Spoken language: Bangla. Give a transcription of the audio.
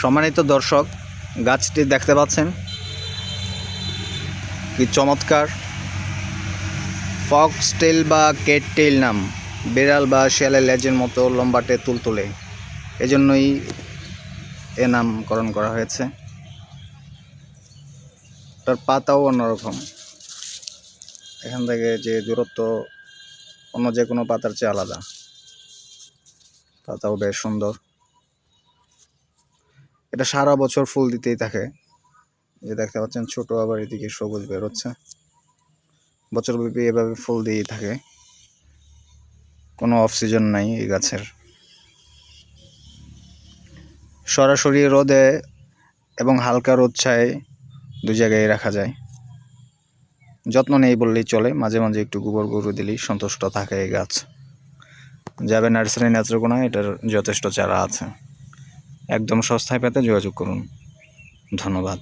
সম্মানিত দর্শক, গাছটি দেখতে পাচ্ছেন কি চমৎকার। ফক্সটেল বা কেটটেইল নাম, বিড়াল বা শিয়ালের লেজের মতো লম্বাটে তুলতুলে, এজন্যই এ নামকরণ করা হয়েছে। তার পাতাও অন্যরকম, এখান থেকে যে দূরত্ব অন্য যে কোনো পাতার চেয়ে আলাদা। পাতাও বেশ সুন্দর। এটা সারা বছর ফুল দিতেই থাকে, যে দেখতে পাচ্ছেন ছোট, আবার এদিকে সবুজ বের হচ্ছে। বছরব্যাপী এভাবে ফুল দিয়েই থাকে, কোনো অফ সিজন নাই এই গাছের। সরাসরি রোদে এবং হালকা রোদ ছায় দুই জায়গায় রাখা যায়। যত্ন নেই বললেই চলে, মাঝে মাঝে একটু গোবর গরু দিলেই সন্তুষ্ট থাকে এই গাছ। যাবে নার্সারি নেত্রকোনা, এটার যথেষ্ট চারা আছে। একদম সস্তায় পেতে যোগাযোগ করুন। ধন্যবাদ।